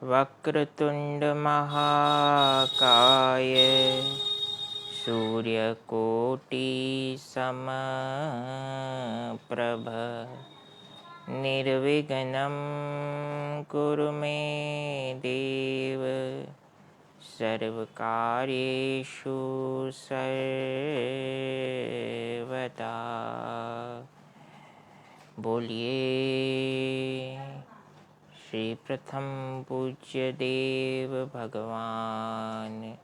वक्रतुंड महाकाय सूर्यकोटि समप्रभ निर्विघ्नं कुरु मे देव सर्वकार्येषु सर्वदा। बोलिए श्री प्रथम पूज्य देव भगवान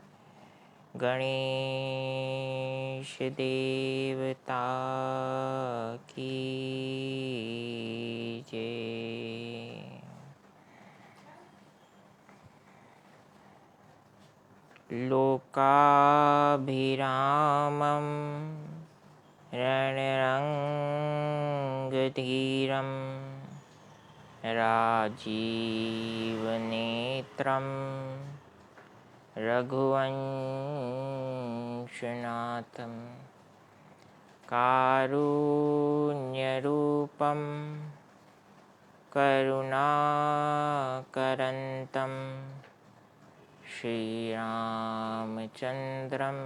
गणेश देवता की जय। लोकाभिरामं रणरंगधीरं राजीवनेत्रं रघुवंशनाथं कारुण्यरूपं करुणाकरन्तं श्रीरामचन्द्रं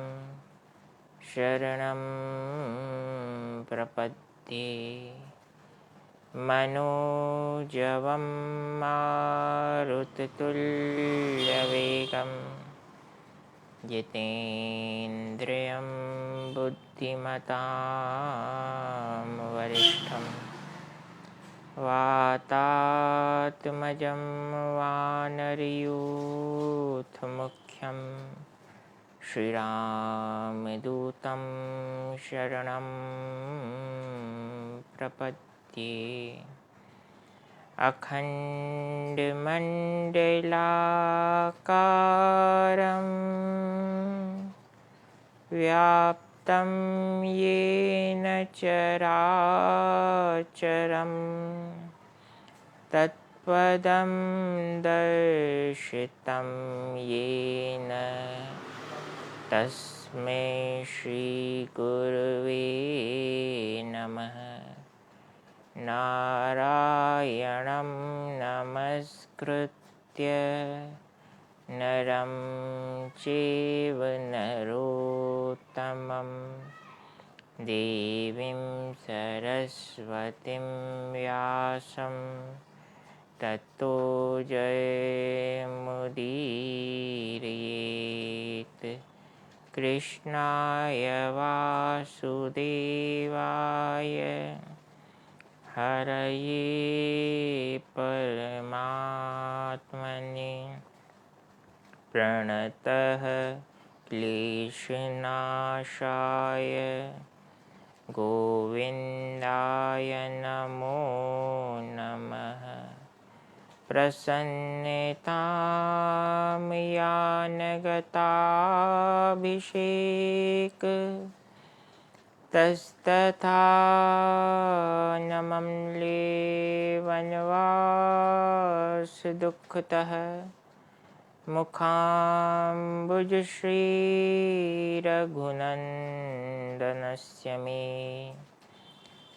शरणं प्रपद्ये। मनोजवं मारुततुल्यवेगं जितेन्द्रियं बुद्धिमतां वरिष्ठं वातात्मजं वानरयूथमुख्यं श्रीरामदूतं शरणं प्रपद्ये। अखण्डमण्डलाकारं व्याप्तं येन चराचरं तत्पदं दर्शितं येन तस्मै श्रीगुरुवे नमः। नारायणं नमस्कृत्य नरं चैव नरोत्तमं देवीं सरस्वतीं व्यासं ततो जयमुदीरयेत्। कृष्णाय वासुदेवाय हरये परमात्मने प्रणतः क्लेशनाशाय गोविन्दाय नमो नमः। प्रसन्नतां यानगताभिषेक तस्तथा नमम्ले वनवासदुःखतः मुखाम्बुजश्रीरघुनन्दनस्य मे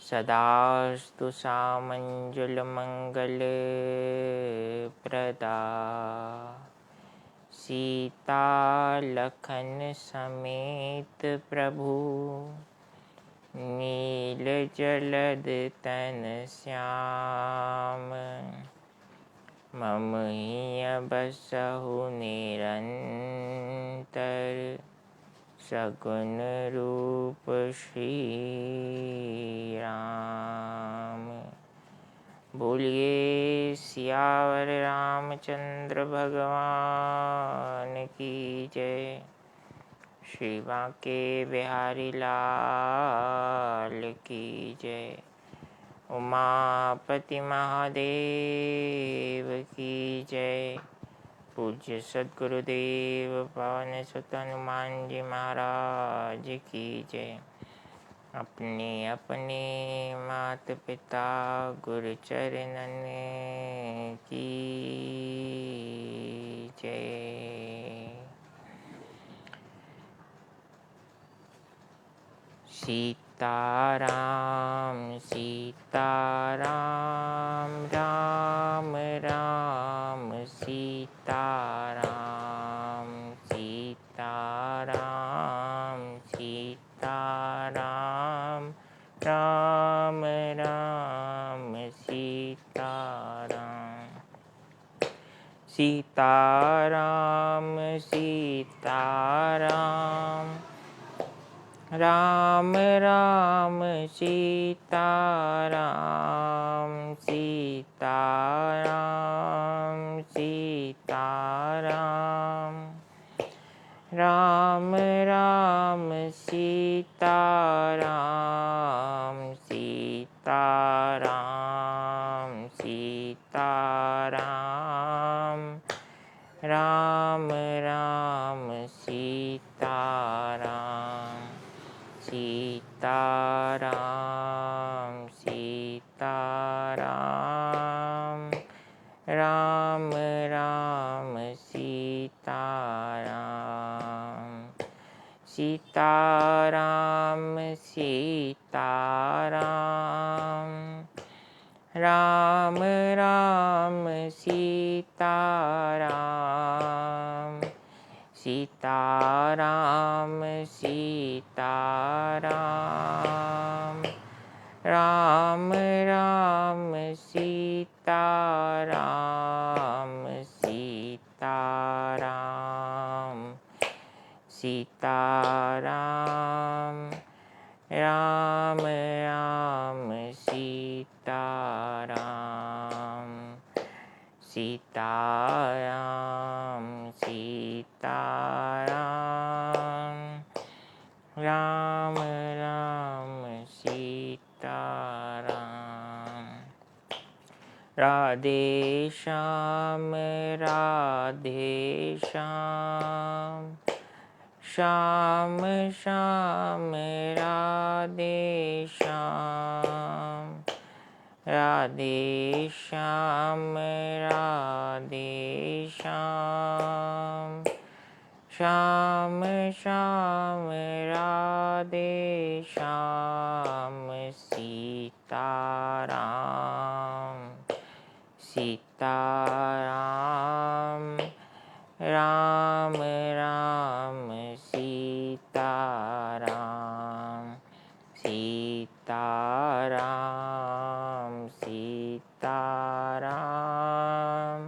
सदास्तु सामञ्जलमङ्गलप्रदा। सीतालखन समेत प्रभु नीलजलदतन श्याम मम हिय बसहु निरंतर सगुण रूप श्री राम। बोलिए सियावर रामचंद्र भगवान की जय। श्री बांके बिहारी लाल की जय। उमापति महादेव की जय। पूज्य सद्गुरुदेव पवन सुत हनुमान जी महाराज की जय। अपने अपने मात पिता गुरु चरणन की जय। सीताराम सीताराम राम राम सीता सीताराम राम राम सीताराम सीताराम सीताराम राम राम सीताराम सीताराम सीताराम राम राम सीताराम सीताराम सीताराम राम राम सीताराम सीताराम सीताराम राम राम सीताराम सीताराम सीताराम राम राम सीताराम सीताराम सीताराम राम राम सीताराम सीताराम सीताराम राम राम सीताराम सीताराम सीताराम राम राम सीताराम राधे श्याम राधे श्याम श्याम श्याम राधे श्याम राधे श्याम राधे श्याम श्याम श्याम राधे श्याम सीताराम सीताराम राम राम सीताराम सीताराम सीताराम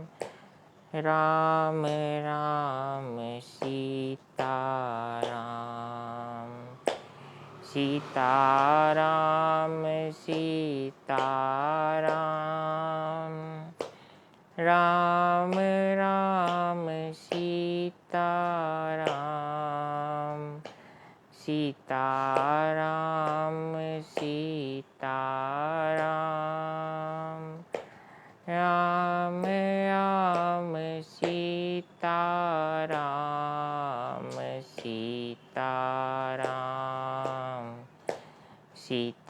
राम राम सीताराम सीताराम सीताराम राम राम सीताराम सीताराम सीताराम राम राम सीताराम सीताराम सीताराम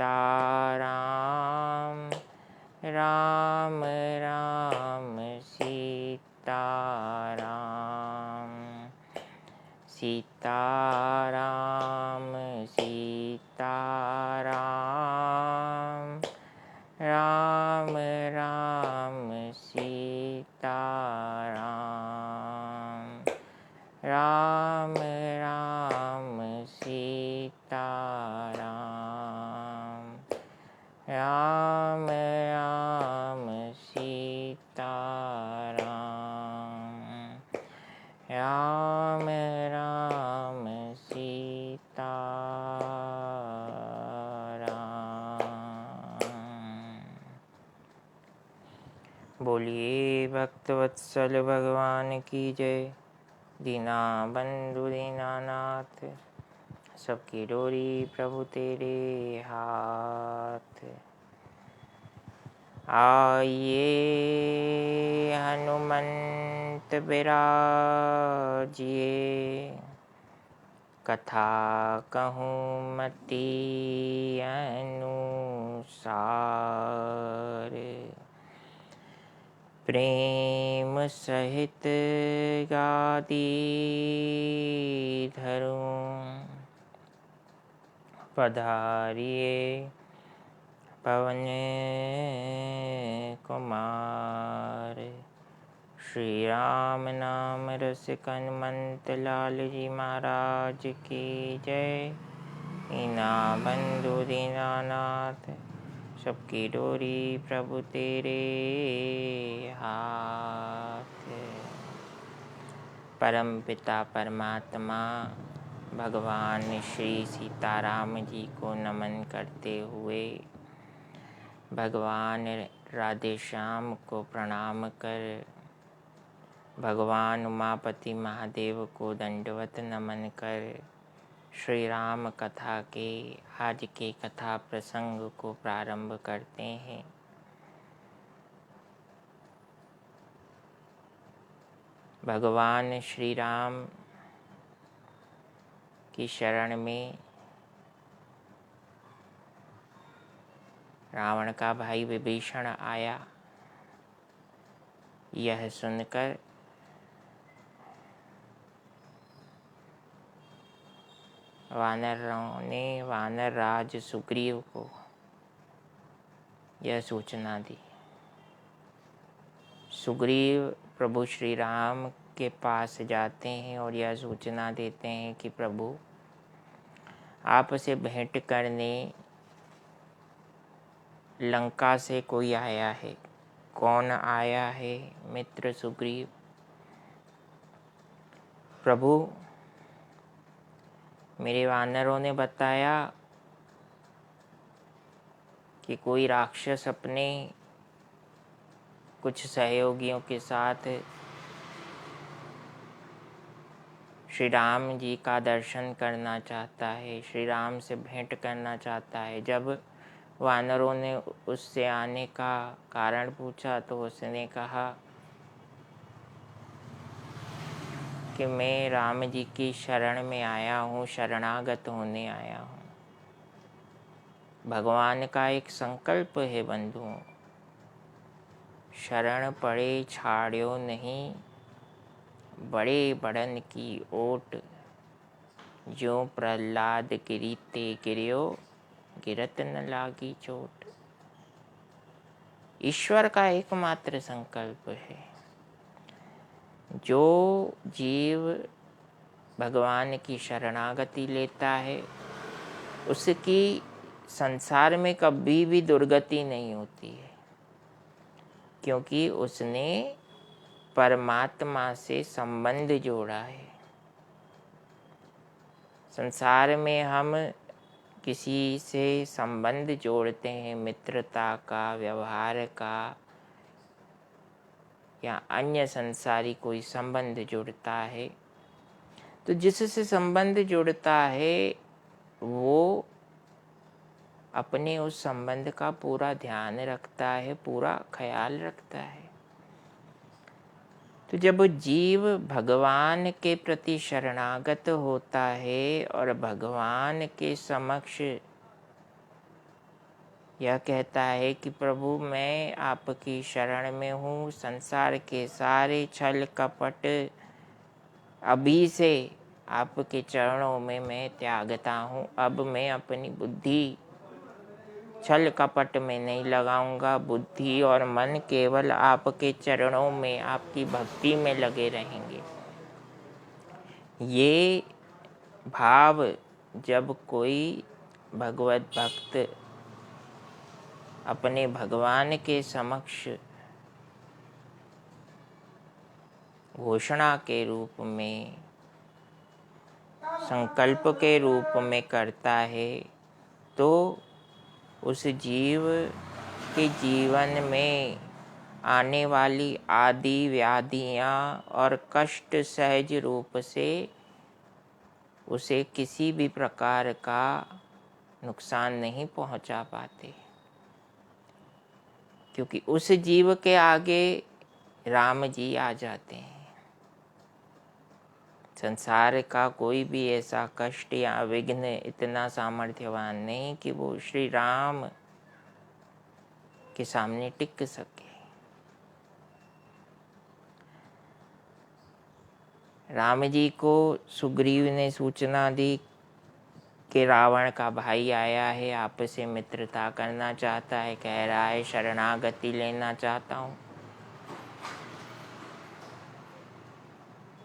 राम राम सीताराम सीताराम सीताराम राम राम सीताराम राम राम सीताराम राम राम सीताराम राम राम सीताराम। बोलिए भक्तवत्सल भगवान की जय। दीना बंधु दीनानाथ, सबकी डोरी प्रभु तेरे हाथ। आइए हनुमंत बिराजिए, कथा कहूँ मति अनुसार। प्रेम सहित गादी धरूं, पधारिए पवन कुमार। श्री राम नाम रसिक हनुमंत लाल जी महाराज की जय। दीना बंधु दीनानाथ, सबकी डोरी प्रभु तेरे हाथ। परम पिता परमात्मा भगवान श्री सीताराम जी को नमन करते हुए भगवान राधे श्याम को प्रणाम कर, भगवान उमापति महादेव को दंडवत नमन कर श्री राम कथा के आज के कथा प्रसंग को प्रारंभ करते हैं। भगवान श्री राम की शरण में रावण का भाई विभीषण आया। यह सुनकर वानरों ने वानर राज सुग्रीव को यह सूचना दी। सुग्रीव प्रभु श्री राम के पास जाते हैं और यह सूचना देते हैं कि प्रभु आपसे भेंट करने लंका से कोई आया है। कौन आया है? मित्र सुग्रीव। प्रभु, मेरे वानरों ने बताया कि कोई राक्षस अपने कुछ सहयोगियों के साथ श्री राम जी का दर्शन करना चाहता है, श्री राम से भेंट करना चाहता है। जब वानरों ने उससे आने का कारण पूछा तो उसने कहा कि मैं राम जी की शरण में आया हूँ, शरणागत होने आया हूँ। भगवान का एक संकल्प है बंधुओं, शरण पड़े छाड़ियो नहीं, बड़े बड़न की ओट, जो प्रहलाद गिरी ते गिरियो, गिरत न लागी चोट। ईश्वर का एकमात्र संकल्प है। जो जीव भगवान की शरणागति लेता है उसकी संसार में कभी भी दुर्गति नहीं होती है, क्योंकि उसने परमात्मा से संबंध जोड़ा है। संसार में हम किसी से संबंध जोड़ते हैं, मित्रता का, व्यवहार का या अन्य संसारी कोई संबंध जुड़ता है, तो जिससे संबंध जुड़ता है वो अपने उस संबंध का पूरा ध्यान रखता है, पूरा ख्याल रखता है। तो जब जीव भगवान के प्रति शरणागत होता है और भगवान के समक्ष यह कहता है कि प्रभु मैं आपकी शरण में हूँ, संसार के सारे छल कपट अभी से आपके चरणों में मैं त्यागता हूँ। अब मैं अपनी बुद्धि छल कपट में नहीं लगाऊंगा, बुद्धि और मन केवल आपके चरणों में, आपकी भक्ति में लगे रहेंगे। ये भाव जब कोई भगवत भक्त अपने भगवान के समक्ष घोषणा के रूप में, संकल्प के रूप में करता है, तो उस जीव के जीवन में आने वाली आदि व्याधियाँ और कष्ट सहज रूप से उसे किसी भी प्रकार का नुकसान नहीं पहुंचा पाते, क्योंकि उस जीव के आगे राम जी आ जाते हैं। संसार का कोई भी ऐसा कष्ट या विघ्न इतना सामर्थ्यवान नहीं कि वो श्री राम के सामने टिक सके। राम जी को सुग्रीव ने सूचना दी कि रावण का भाई आया है, आपसे मित्रता करना चाहता है, कह रहा है शरणागति लेना चाहता हूँ।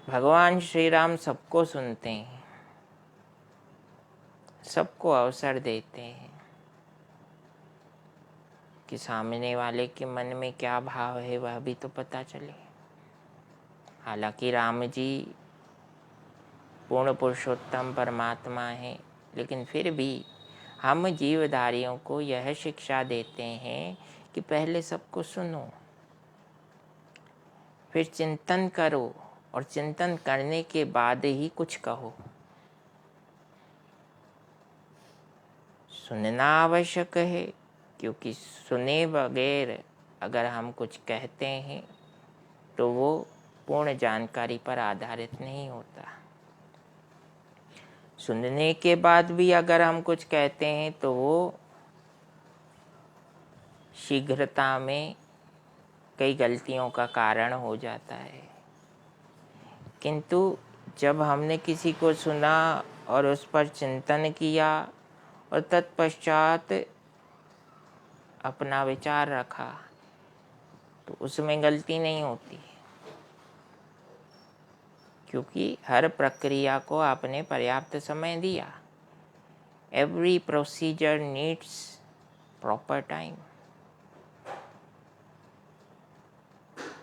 भगवान श्री राम सबको सुनते हैं, सबको अवसर देते हैं कि सामने वाले के मन में क्या भाव है वह भी तो पता चले। हालांकि राम जी पूर्ण पुरुषोत्तम परमात्मा हैं, लेकिन फिर भी हम जीवधारियों को यह शिक्षा देते हैं कि पहले सबको सुनो, फिर चिंतन करो और चिंतन करने के बाद ही कुछ कहो। सुनना आवश्यक है, क्योंकि सुने बगैर अगर हम कुछ कहते हैं तो वो पूर्ण जानकारी पर आधारित नहीं होता। सुनने के बाद भी अगर हम कुछ कहते हैं तो वो शीघ्रता में कई गलतियों का कारण हो जाता है। किंतु जब हमने किसी को सुना और उस पर चिंतन किया और तत्पश्चात अपना विचार रखा तो उसमें गलती नहीं होती, क्योंकि हर प्रक्रिया को आपने पर्याप्त समय दिया। Every procedure needs proper time.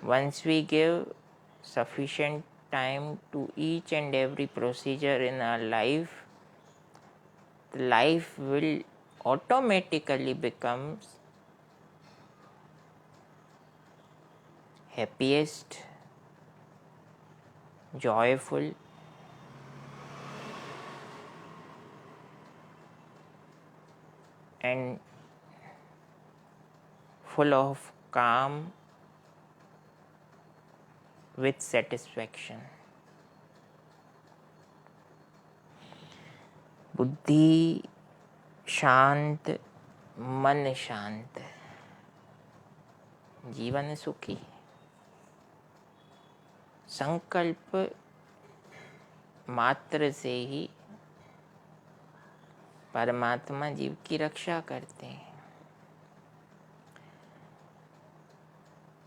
Once we give sufficient time to each and every procedure in our life, the life will automatically becomes happiest, joyful, and full of calm with satisfaction. बुद्धि शांत, मन शांत, जीवन सुखी। संकल्प मात्र से ही परमात्मा जीव की रक्षा करते हैं।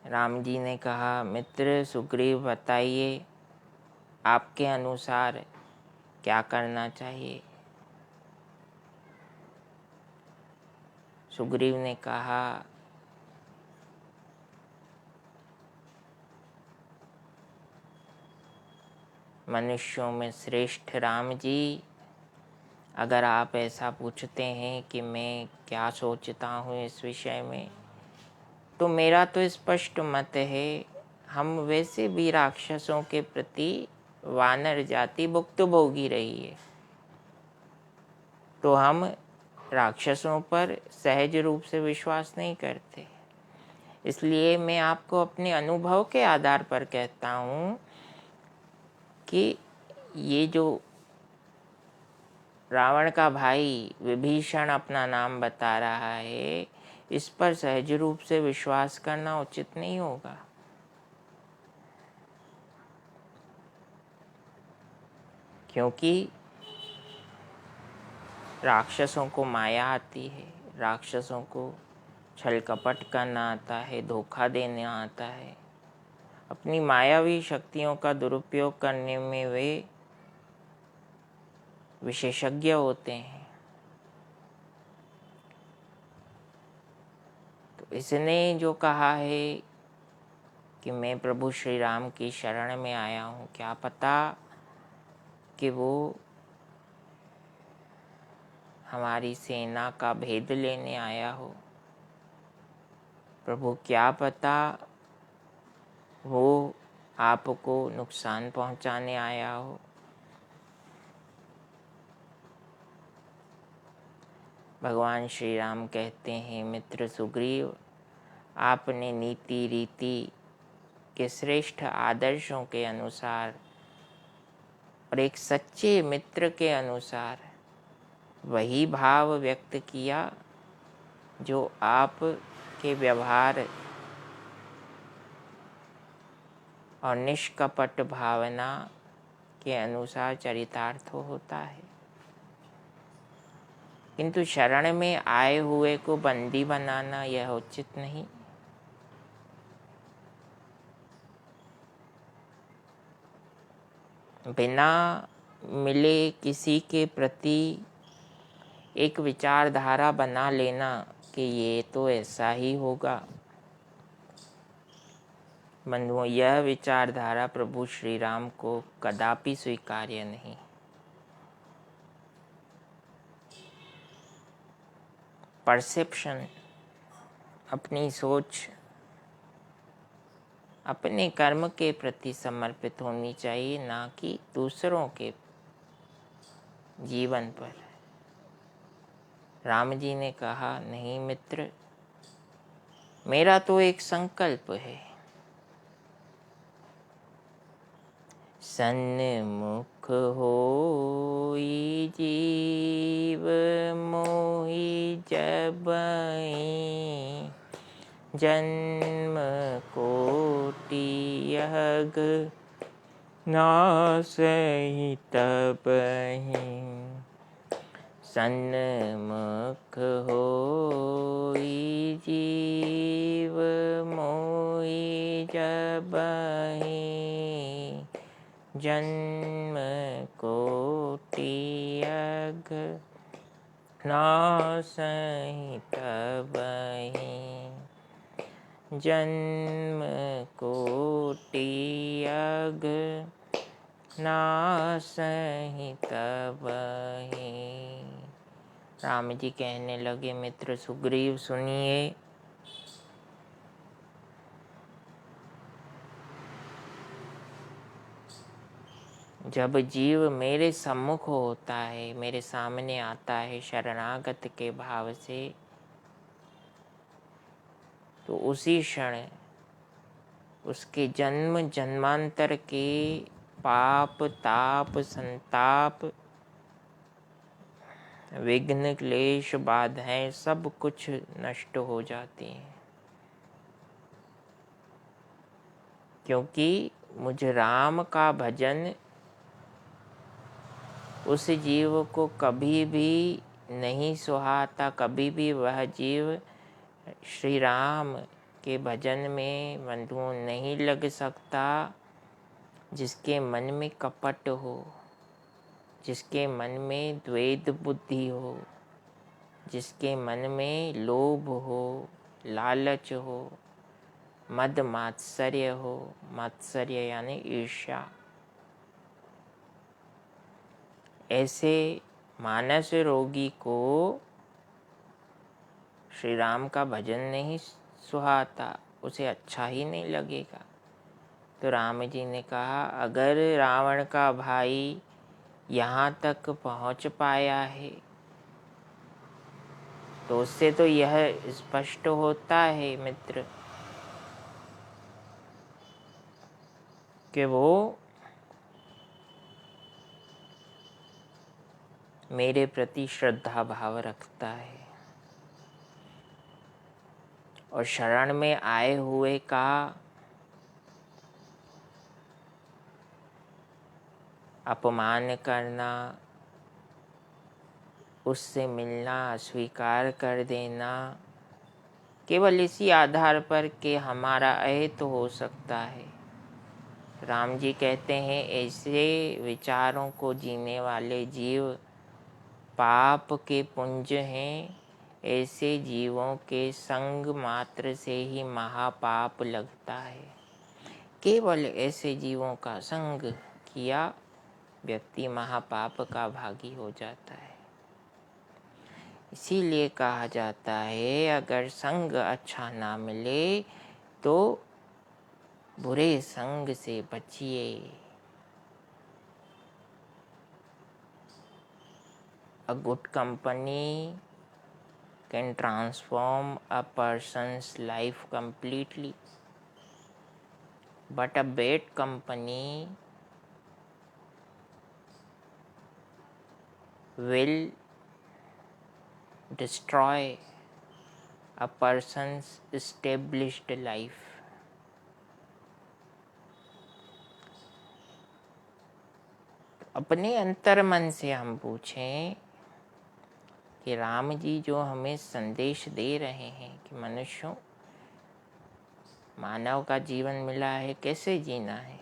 राम जी ने कहा, मित्र सुग्रीव बताइए आपके अनुसार क्या करना चाहिए। सुग्रीव ने कहा, मनुष्यों में श्रेष्ठ राम जी, अगर आप ऐसा पूछते हैं कि मैं क्या सोचता हूँ इस विषय में, तो मेरा तो स्पष्ट मत है, हम वैसे भी राक्षसों के प्रति वानर जाति भुक्तभोगी रही है, तो हम राक्षसों पर सहज रूप से विश्वास नहीं करते। इसलिए मैं आपको अपने अनुभव के आधार पर कहता हूँ कि ये जो रावण का भाई विभीषण अपना नाम बता रहा है, इस पर सहज रूप से विश्वास करना उचित नहीं होगा। क्योंकि राक्षसों को माया आती है, राक्षसों को छल कपट करना आता है, धोखा देना आता है। अपनी मायावी शक्तियों का दुरुपयोग करने में वे विशेषज्ञ होते हैं। तो इसने जो कहा है कि मैं प्रभु श्री राम की शरण में आया हूँ, क्या पता कि वो हमारी सेना का भेद लेने आया हो। प्रभु क्या पता वो आपको नुकसान पहुंचाने आया हो। भगवान श्री राम कहते हैं, मित्र सुग्रीव, आपने नीति रीति के श्रेष्ठ आदर्शों के अनुसार और एक सच्चे मित्र के अनुसार वही भाव व्यक्त किया जो आप के व्यवहार और निष्कपट भावना के अनुसार चरितार्थ होता है। किंतु शरण में आए हुए को बंदी बनाना यह उचित नहीं। बिना मिले किसी के प्रति एक विचारधारा बना लेना कि ये तो ऐसा ही होगा। बंधुओं, यह विचारधारा प्रभु श्री राम को कदापि स्वीकार्य नहीं। परसेप्शन, अपनी सोच अपने कर्म के प्रति समर्पित होनी चाहिए, ना कि दूसरों के जीवन पर। राम जी ने कहा, नहीं मित्र, मेरा तो एक संकल्प है। सन्मुख होई जीव मोहि जबहि, जन्म कोटि यग नासहि तबहि। सन्मुख होई जीव मोहि जबहि, जन्म कोटि यग नासहि तबहि। जन्म कोटि यग नासहि तबहि। राम जी कहने लगे, मित्र सुग्रीव सुनिए, जब जीव मेरे सम्मुख होता है, मेरे सामने आता है शरणागत के भाव से, तो उसी क्षण उसके जन्म जन्मांतर के पाप ताप संताप विघ्न क्लेश बाधाएं सब कुछ नष्ट हो जाती हैं। क्योंकि मुझ राम का भजन उस जीव को कभी भी नहीं सुहाता। कभी भी वह जीव श्री राम के भजन में बंधुओं नहीं लग सकता जिसके मन में कपट हो, जिसके मन में द्वैत बुद्धि हो, जिसके मन में लोभ हो, लालच हो, मद मात्सर्य हो। मात्सर्य यानी ईर्ष्या। ऐसे मानस रोगी को श्री राम का भजन नहीं सुहाता, उसे अच्छा ही नहीं लगेगा। तो राम जी ने कहा, अगर रावण का भाई यहाँ तक पहुँच पाया है तो उससे तो यह स्पष्ट होता है मित्र कि वो मेरे प्रति श्रद्धा भाव रखता है और शरण में आए हुए का अपमान करना, उससे मिलना अस्वीकार कर देना, केवल इसी आधार पर कि हमारा अहित हो सकता है। राम जी कहते हैं, ऐसे विचारों को जीने वाले जीव पाप के पुंज हैं। ऐसे जीवों के संग मात्र से ही महापाप लगता है। केवल ऐसे जीवों का संग किया व्यक्ति महापाप का भागी हो जाता है। इसीलिए कहा जाता है, अगर संग अच्छा ना मिले तो बुरे संग से बचिए। A good company can transform a person's life completely, but a bad company will destroy a person's established life. अपने अंतर मन से हम पूछें कि राम जी जो हमें संदेश दे रहे हैं कि मनुष्यों, मानव का जीवन मिला है, कैसे जीना है,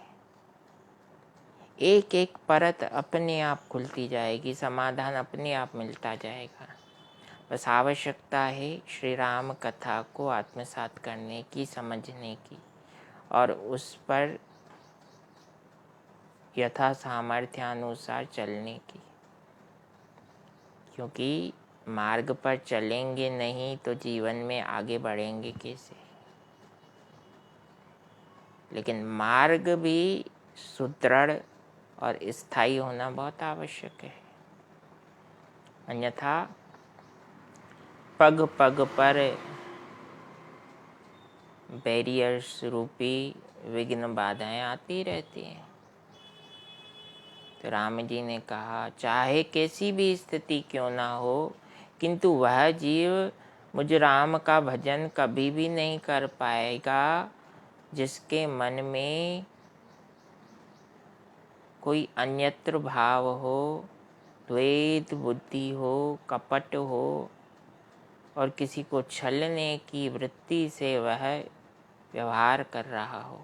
एक एक परत अपने आप खुलती जाएगी, समाधान अपने आप मिलता जाएगा। बस आवश्यकता है श्री राम कथा को आत्मसात करने की, समझने की और उस पर यथा सामर्थ्यानुसार चलने की। क्योंकि मार्ग पर चलेंगे नहीं तो जीवन में आगे बढ़ेंगे कैसे। लेकिन मार्ग भी सुदृढ़ और स्थायी होना बहुत आवश्यक है, अन्यथा पग पग पर बैरियर्स रूपी विघ्न बाधाएं आती रहती हैं। तो राम जी ने कहा चाहे कैसी भी स्थिति क्यों ना हो, किंतु वह जीव मुझ राम का भजन कभी भी नहीं कर पाएगा जिसके मन में कोई अन्यत्र भाव हो, द्वैत बुद्धि हो, कपट हो और किसी को छलने की वृत्ति से वह व्यवहार कर रहा हो।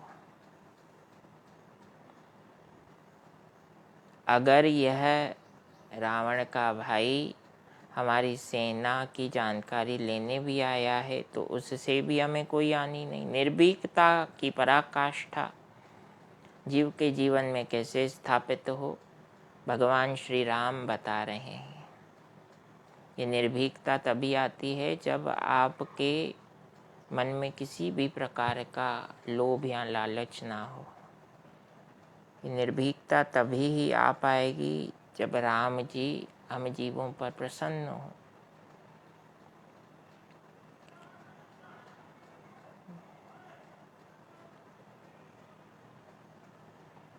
अगर यह रावण का भाई हमारी सेना की जानकारी लेने भी आया है तो उससे भी हमें कोई हानि नहीं। निर्भीकता की पराकाष्ठा जीव के जीवन में कैसे स्थापित हो, भगवान श्री राम बता रहे हैं। ये निर्भीकता तभी आती है जब आपके मन में किसी भी प्रकार का लोभ या लालच ना हो। ये निर्भीकता तभी ही आ पाएगी जब राम जी हम जीवों पर प्रसन्न हो।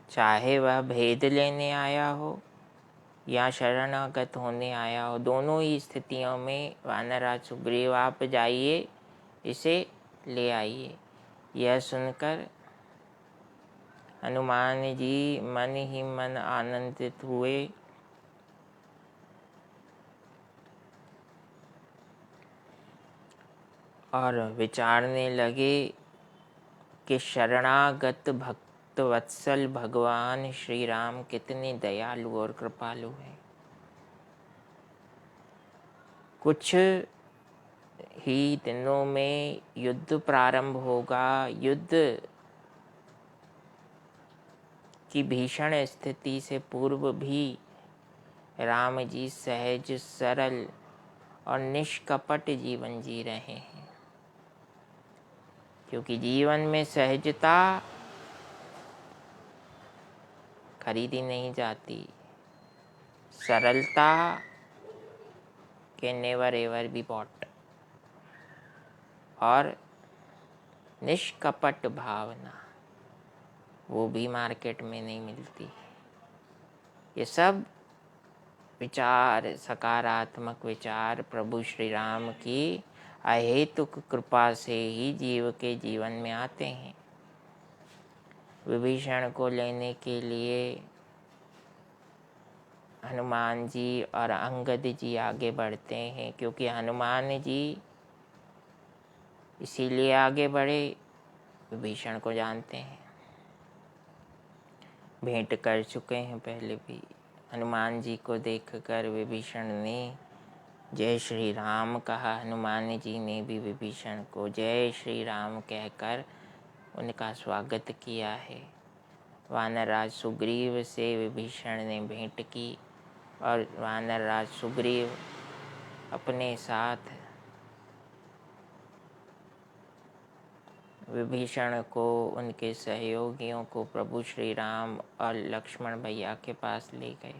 चाहे वह भेद लेने आया हो या शरणागत होने आया हो, दोनों ही स्थितियों में वानराज सुग्रीव आप जाइए, इसे ले आइए। यह सुनकर हनुमान जी मन ही मन आनंदित हुए और विचारने लगे कि शरणागत भक्त वत्सल भगवान श्री राम कितने दयालु और कृपालु हैं। कुछ ही दिनों में युद्ध प्रारंभ होगा। युद्ध की भीषण स्थिति से पूर्व भी राम जी सहज, सरल और निष्कपट जीवन जी रहे हैं। क्योंकि जीवन में सहजता खरीदी नहीं जाती, सरलता के नेवर एवर बी बॉट और निष्कपट भावना वो भी मार्केट में नहीं मिलती। ये सब विचार, सकारात्मक विचार प्रभु श्री राम की अहेतुक कृपा से ही जीव के जीवन में आते हैं। विभीषण को लेने के लिए हनुमान जी और अंगद जी आगे बढ़ते हैं, क्योंकि हनुमान जी इसीलिए आगे बढ़े, विभीषण को जानते हैं, भेंट कर चुके हैं पहले भी। हनुमान जी को देखकर विभीषण ने जय श्री राम कहा। हनुमान जी ने भी विभीषण को जय श्री राम कहकर उनका स्वागत किया है। वानरराज सुग्रीव से विभीषण ने भेंट की और वानरराज सुग्रीव अपने साथ विभीषण को, उनके सहयोगियों को प्रभु श्री राम और लक्ष्मण भैया के पास ले गए।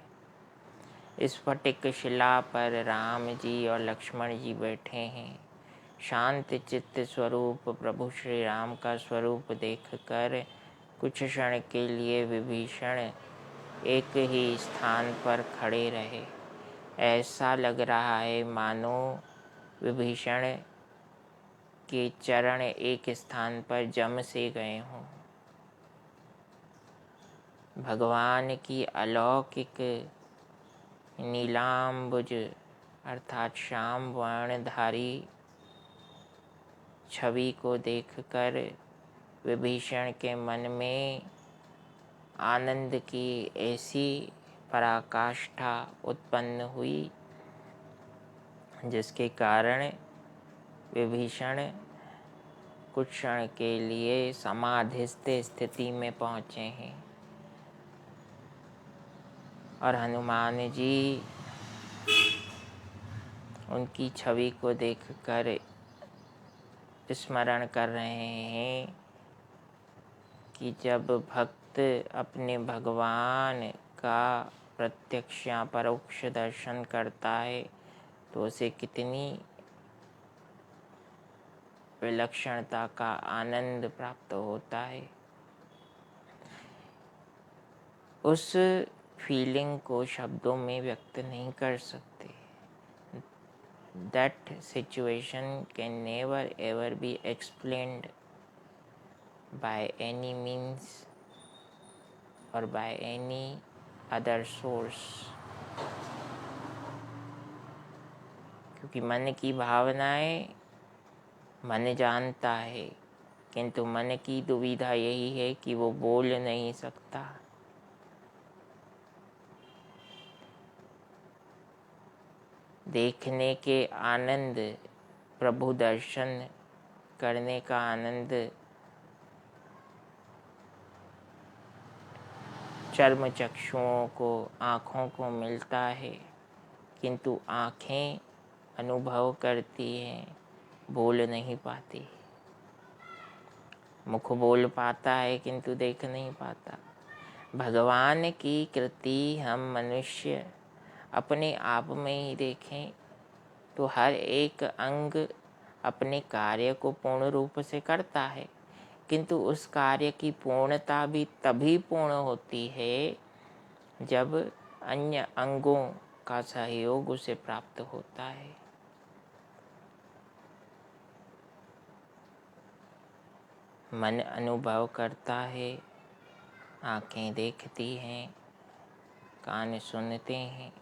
इस फटिक शिला पर राम जी और लक्ष्मण जी बैठे हैं। शांत चित्त स्वरूप प्रभु श्री राम का स्वरूप देखकर कुछ क्षण के लिए विभीषण एक ही स्थान पर खड़े रहे। ऐसा लग रहा है मानो विभीषण के चरण एक स्थान पर जम से गए हों। भगवान की अलौकिक नीलांबुज अर्थात श्याम वर्णधारी छवि को देखकर विभीषण के मन में आनंद की ऐसी पराकाष्ठा उत्पन्न हुई जिसके कारण विभीषण कुछ क्षण के लिए समाधिस्थ स्थिति में पहुँचे हैं और हनुमान जी उनकी छवि को देखकर स्मरण कर रहे हैं कि जब भक्त अपने भगवान का प्रत्यक्ष या परोक्ष दर्शन करता है तो उसे कितनी विलक्षणता का आनंद प्राप्त होता है। उस फीलिंग को शब्दों में व्यक्त नहीं कर सकते। That situation can never ever be explained by any means or by any other source, क्योंकि मन की भावनाएं मन जानता है, किंतु मन की दुविधा यही है कि वो बोल नहीं सकता। देखने के आनंद, प्रभु दर्शन करने का आनंद चर्म चक्षुओं को, आँखों को मिलता है, किंतु आँखें अनुभव करती हैं, बोल नहीं पाती। मुख बोल पाता है किंतु देख नहीं पाता। भगवान की कृति हम मनुष्य अपने आप में ही देखें तो हर एक अंग अपने कार्य को पूर्ण रूप से करता है, किंतु उस कार्य की पूर्णता भी तभी पूर्ण होती है जब अन्य अंगों का सहयोग उसे प्राप्त होता है। मन अनुभव करता है, आँखें देखती हैं, कान सुनते हैं,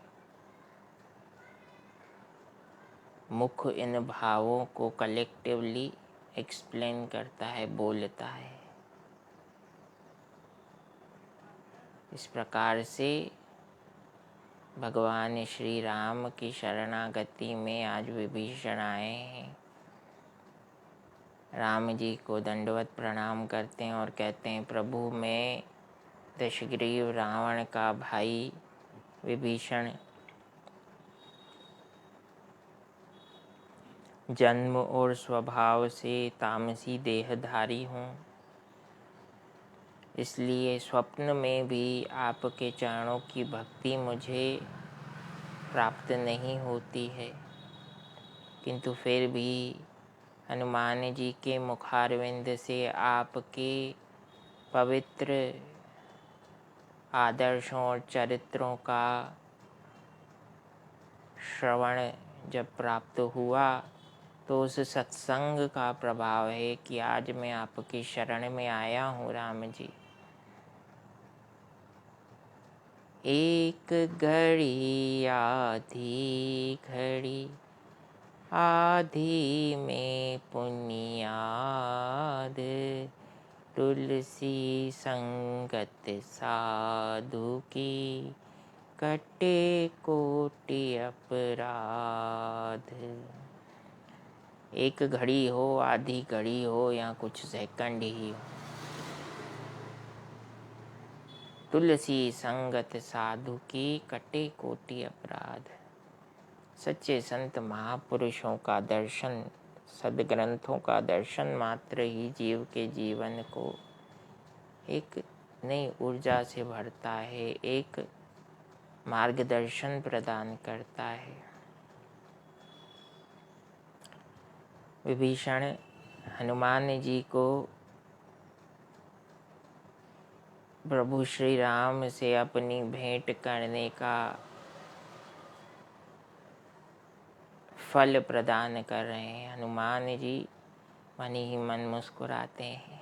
मुख इन भावों को कलेक्टिवली एक्सप्लेन करता है, बोलता है। इस प्रकार से भगवान श्री राम की शरणागति में आज विभीषण आए हैं। राम जी को दंडवत प्रणाम करते हैं और कहते हैं, प्रभु मैं दशग्रीव रावण का भाई विभीषण जन्म और स्वभाव से तामसी देहधारी हूँ, इसलिए स्वप्न में भी आपके चरणों की भक्ति मुझे प्राप्त नहीं होती है, किंतु फिर भी हनुमान जी के मुखारविंद से आपके पवित्र आदर्शों और चरित्रों का श्रवण जब प्राप्त हुआ तो उस सत्संग का प्रभाव है कि आज मैं आपकी शरण में आया हूँ। राम जी, एक घड़ी आधी घड़ी आधी में पुनियाद, तुलसी संगत साधु की कटे कोटि अपराध। एक घड़ी हो, आधी घड़ी हो या कुछ सेकंड ही हो, तुलसी संगत साधु की कटे कोटि अपराध। सच्चे संत महापुरुषों का दर्शन, सद्ग्रंथों का दर्शन मात्र ही जीव के जीवन को एक नई ऊर्जा से भरता है, एक मार्गदर्शन प्रदान करता है। विभीषण हनुमान जी को प्रभु श्री राम से अपनी भेंट करने का फल प्रदान कर रहे हैं। हनुमान जी मन ही मन मुस्कुराते हैं।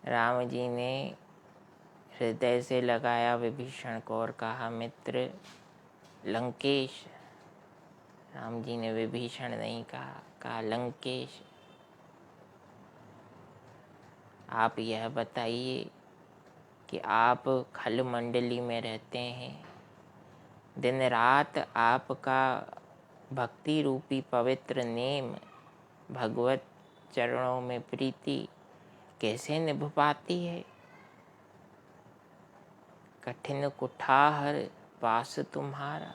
राम जी ने हृदय से लगाया विभीषण को और कहा, मित्र लंकेश। राम जी ने विभीषण नहीं कहा लंकेश। आप यह बताइए कि आप खल मंडली में रहते हैं, दिन रात आपका भक्ति रूपी पवित्र नेम, भगवत चरणों में प्रीति कैसे निभ पाती है। कठिन कुठार पास तुम्हारा,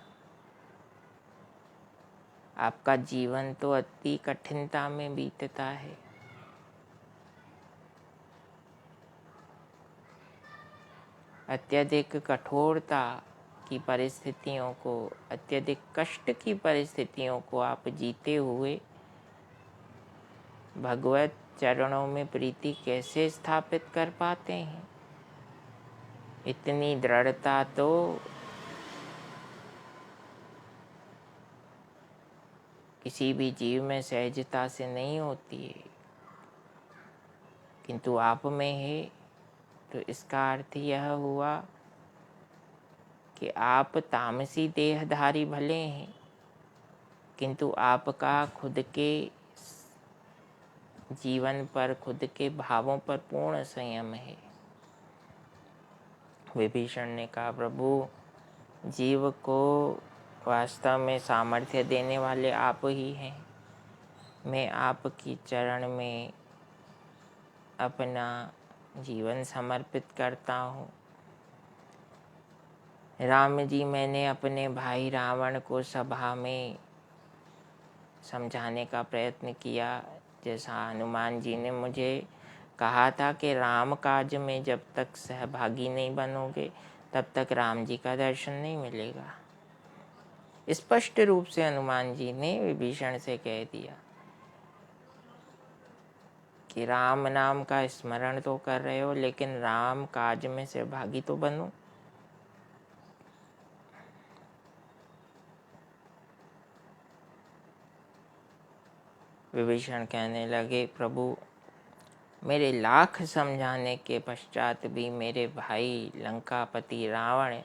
आपका जीवन तो अति कठिनता में बीतता है। अत्यधिक कठोरता की परिस्थितियों को, अत्यधिक कष्ट की परिस्थितियों को आप जीते हुए भगवत चरणों में प्रीति कैसे स्थापित कर पाते हैं। इतनी दृढ़ता तो किसी भी जीव में सहजता से नहीं होती है, किंतु आप में है। तो इसका अर्थ यह हुआ कि आप तामसी देहधारी भले हैं, किंतु आपका खुद के जीवन पर, खुद के भावों पर पूर्ण संयम है। विभीषण ने कहा, प्रभु जीव को वास्तव में सामर्थ्य देने वाले आप ही हैं। मैं आपकी चरण में अपना जीवन समर्पित करता हूँ। राम जी, मैंने अपने भाई रावण को सभा में समझाने का प्रयत्न किया, जैसा हनुमान जी ने मुझे कहा था कि राम काज में जब तक सहभागी नहीं बनोगे तब तक राम जी का दर्शन नहीं मिलेगा। स्पष्ट रूप से हनुमान जी ने विभीषण से कह दिया कि राम नाम का स्मरण तो कर रहे हो, लेकिन राम काज में सहभागी तो बनो। विभीषण कहने लगे, प्रभु मेरे लाख समझाने के पश्चात भी मेरे भाई लंकापति रावण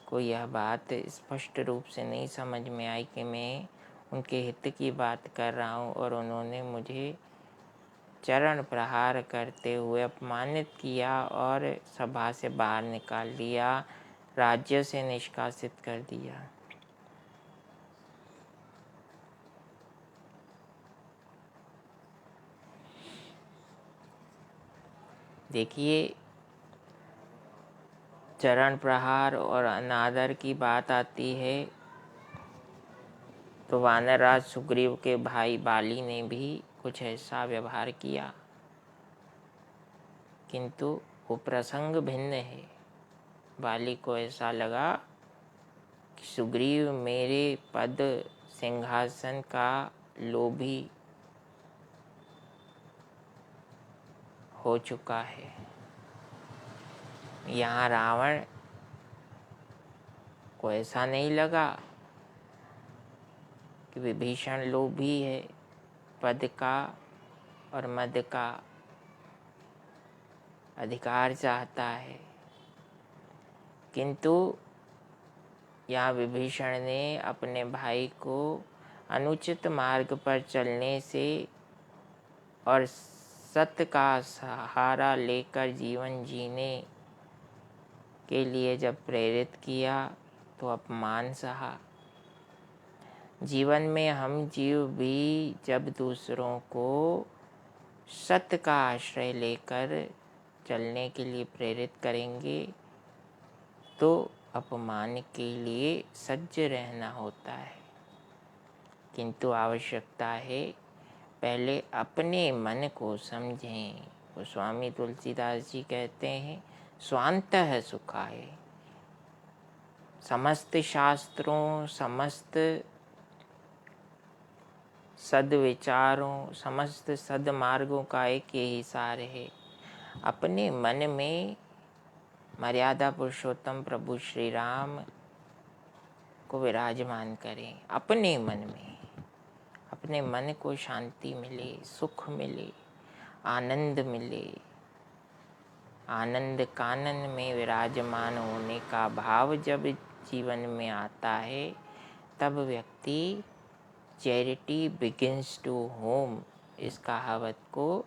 को यह बात स्पष्ट रूप से नहीं समझ में आई कि मैं उनके हित की बात कर रहा हूँ, और उन्होंने मुझे चरण प्रहार करते हुए अपमानित किया और सभा से बाहर निकाल दिया, राज्य से निष्कासित कर दिया। देखिए, चरण प्रहार और अनादर की बात आती है तो वानरराज सुग्रीव के भाई बाली ने भी कुछ ऐसा व्यवहार किया, किंतु वो प्रसंग भिन्न है। बाली को ऐसा लगा कि सुग्रीव मेरे पद सिंहासन का लोभी हो चुका है। यहाँ रावण को ऐसा नहीं लगा कि विभीषण लोभी है, पद का और मद का अधिकार चाहता है, किंतु यहाँ विभीषण ने अपने भाई को अनुचित मार्ग पर चलने से और सत्य का सहारा लेकर जीवन जीने के लिए जब प्रेरित किया तो अपमान सहा। जीवन में हम जीव भी जब दूसरों को सत्य का आश्रय लेकर चलने के लिए प्रेरित करेंगे तो अपमान के लिए सज्ज रहना होता है, किंतु आवश्यकता है पहले अपने मन को समझें। वो स्वामी तुलसीदास जी कहते हैं, स्वांतः सुखाय। समस्त शास्त्रों, समस्त सद्विचारों, समस्त सद्मार्गों का एक ही सार है, अपने मन में मर्यादा पुरुषोत्तम प्रभु श्री राम को विराजमान करें। अपने मन में, अपने मन को शांति मिले, सुख मिले, आनंद मिले। आनंद कानन में विराजमान होने का भाव जब जीवन में आता है तब व्यक्ति चैरिटी बिगिंस टू होम, इस कहावत को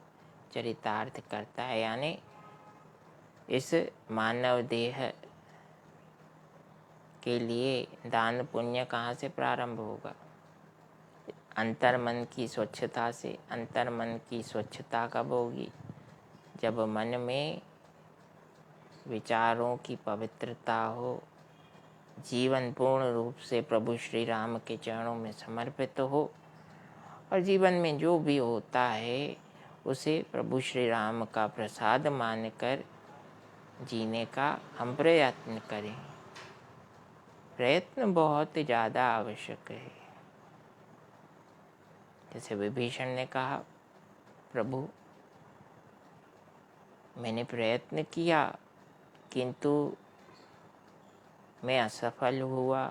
चरितार्थ करता है। यानी इस मानव देह के लिए दान पुण्य कहाँ से प्रारंभ होगा? अंतर मन की स्वच्छता से। अंतर मन की स्वच्छता कब होगी? जब मन में विचारों की पवित्रता हो, जीवन पूर्ण रूप से प्रभु श्री राम के चरणों में समर्पित हो, और जीवन में जो भी होता है उसे प्रभु श्री राम का प्रसाद मानकर जीने का हम प्रयत्न करें। प्रयत्न बहुत ज़्यादा आवश्यक है। जैसे विभीषण ने कहा, प्रभु मैंने प्रयत्न किया किंतु मैं असफल हुआ,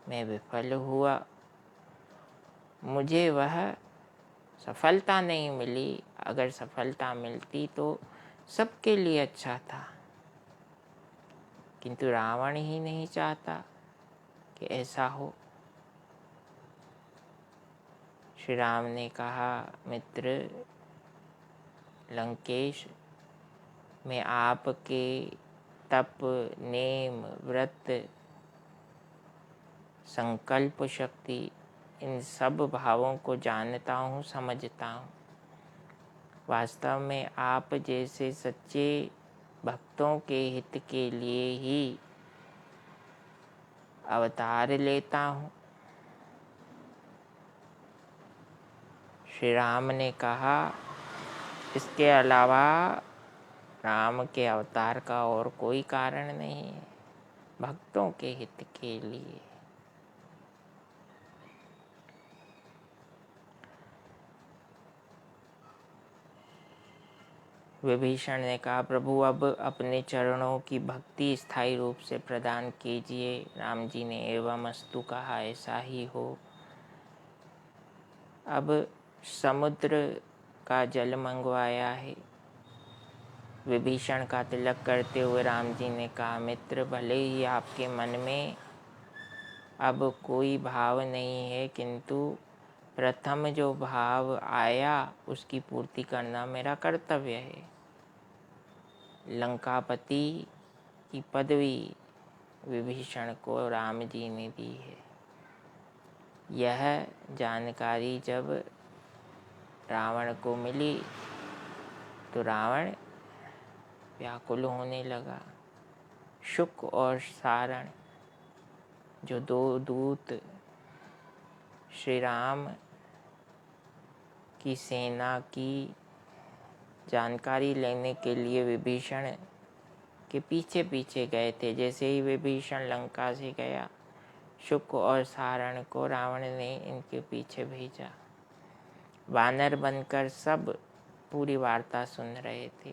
मैं विफल हुआ, मुझे वह सफलता नहीं मिली। अगर सफलता मिलती तो सबके लिए अच्छा था, किंतु रावण ही नहीं चाहता कि ऐसा हो। श्री राम ने कहा, मित्र लंकेश, मैं आपके तप, नेम, व्रत, संकल्प शक्ति, इन सब भावों को जानता हूँ, समझता हूँ। वास्तव में आप जैसे सच्चे भक्तों के हित के लिए ही अवतार लेता हूँ। श्री राम ने कहा, इसके अलावा राम के अवतार का और कोई कारण नहीं है, भक्तों के हित के लिए। विभीषण ने कहा, प्रभु अब अपने चरणों की भक्ति स्थायी रूप से प्रदान कीजिए। राम जी ने एवं अस्तु कहा, ऐसा ही हो। अब समुद्र का जल मंगवाया है। विभीषण का तिलक करते हुए राम जी ने कहा, मित्र भले ही आपके मन में अब कोई भाव नहीं है, किंतु प्रथम जो भाव आया उसकी पूर्ति करना मेरा कर्तव्य है। लंकापति की पदवी विभीषण को राम जी ने दी है। यह जानकारी जब रावण को मिली तो रावण व्याकुल होने लगा। शुक और सारण, जो दो दूत श्री राम की सेना की जानकारी लेने के लिए विभीषण के पीछे पीछे गए थे, जैसे ही विभीषण लंका से गया, शुक और सारण को रावण ने इनके पीछे भेजा। वानर बनकर सब पूरी वार्ता सुन रहे थे।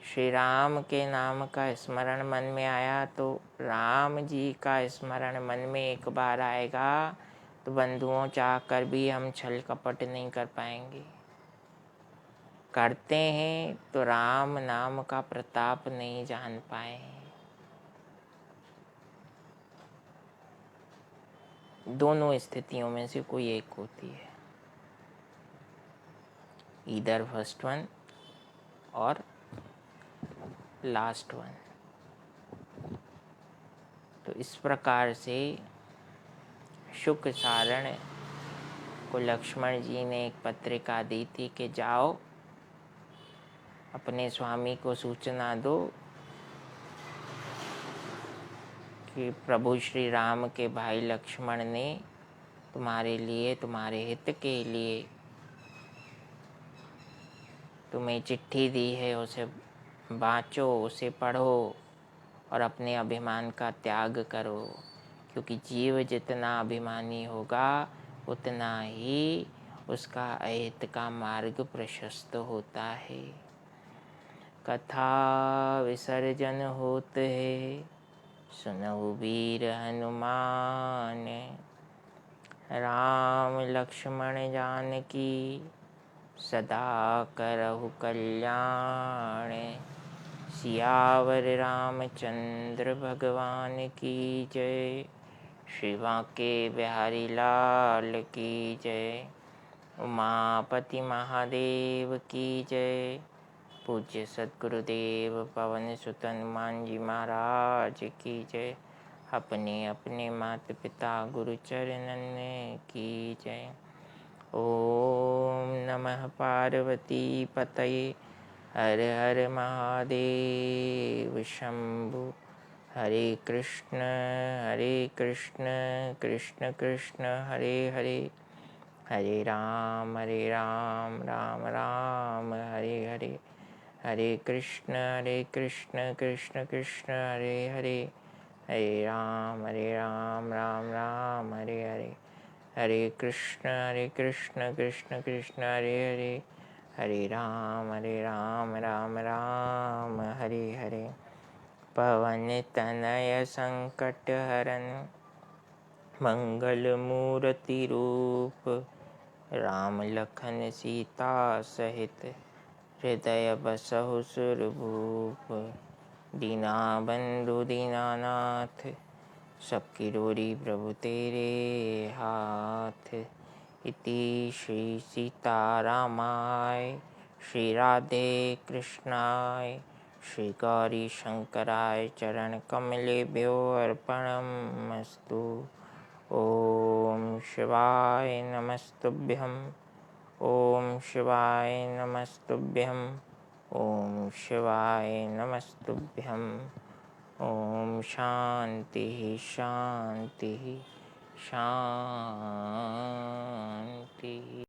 श्री राम के नाम का स्मरण मन में आया तो राम जी का स्मरण मन में एक बार आएगा तो बंधुओं चाह कर भी हम छल कपट नहीं कर पाएंगे। करते हैं तो राम नाम का प्रताप नहीं जान पाए हैं। दोनों स्थितियों में से कोई एक होती है, ईदर फर्स्ट वन और लास्ट वन। तो इस प्रकार से शुक सारण को लक्ष्मण जी ने एक पत्रिका दी थी कि जाओ अपने स्वामी को सूचना दो कि प्रभु श्री राम के भाई लक्ष्मण ने तुम्हारे लिए, तुम्हारे हित के लिए तुम्हें चिट्ठी दी है, उसे बाँचो, उसे पढ़ो और अपने अभिमान का त्याग करो, क्योंकि जीव जितना अभिमानी होगा उतना ही उसका अहित का मार्ग प्रशस्त होता है। कथा विसर्जन होत है, सुनहु वीर हनुमान, राम लक्ष्मण जानकी सदा करहु कल्याण। सियावर रामचंद्र भगवान की जय। श्री बांके बिहारी लाल की जय। उमापति महादेव की जय। पूज्य सद्गुरुदेव पवन सुत हनुमान जी महाराज की जय। अपने अपने माता पिता गुरु चरणन की जय। ओम नमः पार्वती पतये हर हर महादेव शंभु। हरे कृष्ण कृष्ण कृष्ण हरे हरे, हरे राम राम राम हरे हरे, हरे कृष्ण कृष्ण कृष्ण हरे हरे, हरे राम राम राम हरे हरे, हरे कृष्ण कृष्ण कृष्ण हरे हरे, हरे राम राम राम हरे हरे। पवन तनय संकट हरन मंगल मूर्ति रूप, राम लखन सीता सहित हृदय बसहु सुरभूप। दीनाबंधु दीनानाथ सबकी डोरी प्रभु तेरे हाथ। इति श्री सीतारामाय श्री राधे कृष्णाय श्री गौरी शंकराय चरण कमलेभ्यो अर्पणमस्तु। ओम शिवाय नमस्तुभ्यं, ओम शिवाय नमस्तुभ्यं, ओम शिवाय नमस्तुभ्यं। ओम शांति शांति शांति।